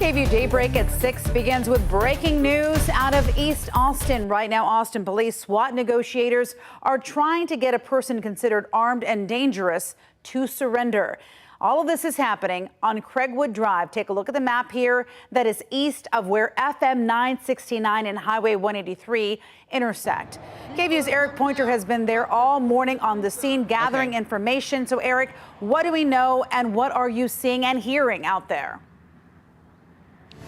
KVUE Daybreak at 6 begins with breaking news out of East Austin. Right now, Austin police SWAT negotiators are trying to get a person considered armed and dangerous to surrender. All of this is happening on Craigwood Drive. Take a look at the map here. That is east of where FM 969 and Highway 183 intersect. KVUE's Eric Pointer has been there all morning on the scene gathering information. So, Eric, what do we know and what are you seeing and hearing out there?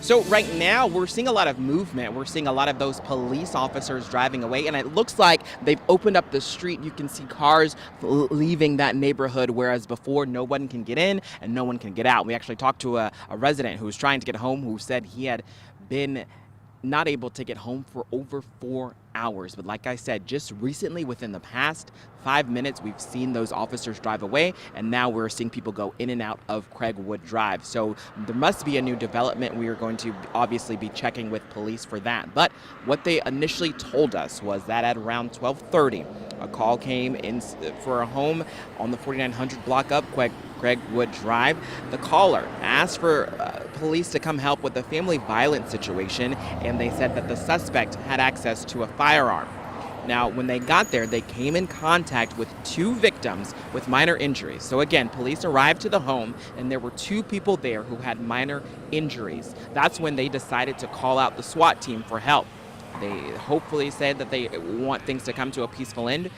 So right now we're seeing a lot of movement. We're seeing a lot of those police officers driving away, and it looks like they've opened up the street. You can see cars leaving that neighborhood, whereas before no one can get in and no one can get out. We actually talked to a resident who was trying to get home who said he had been not able to get home for over 4 hours. But like I said, just recently within the past 5 minutes, we've seen those officers drive away, and now we're seeing people go in and out of Craigwood Drive. So there must be a new development. We are going to obviously be checking with police for that. But what they initially told us was that at around 12:30, a call came in for a home on the 4900 block up Craigwood Drive. The caller asked for police to come help with a family violence situation, and they said that the suspect had access to a firearm. Now, when they got there, they came in contact with 2 victims with minor injuries. So again, police arrived to the home, and there were 2 people there who had minor injuries. That's when they decided to call out the SWAT team for help. They hopefully said that they want things to come to a peaceful end.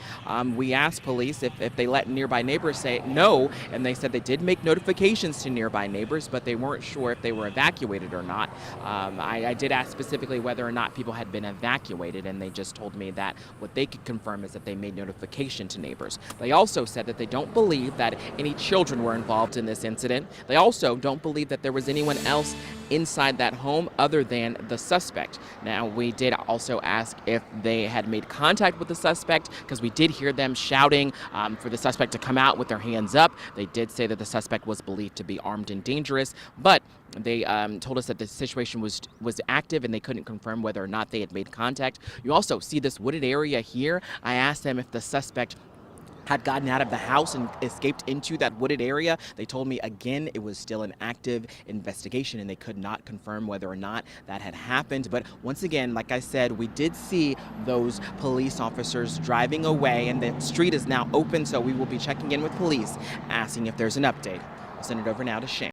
We asked police if they let nearby neighbors say no, and they said they did make notifications to nearby neighbors, but they weren't sure if they were evacuated or not. I did ask specifically whether or not people had been evacuated, and they just told me that what they could confirm is that they made notification to neighbors. They also said that they don't believe that any children were involved in this incident. They also don't believe that there was anyone else inside that home other than the suspect. Now, we did also ask if they had made contact with the suspect, because we did hear them shouting for the suspect to come out with their hands up. They did say that the suspect was believed to be armed and dangerous, but they told us that the situation was active, and they couldn't confirm whether or not they had made contact. You also see this wooded area here. I asked them if the suspect had gotten out of the house and escaped into that wooded area. They told me again it was still an active investigation, and they could not confirm whether or not that had happened. But once again, like I said, we did see those police officers driving away, and the street is now open, so we will be checking in with police, asking if there's an update. I'll send it over now to Shane.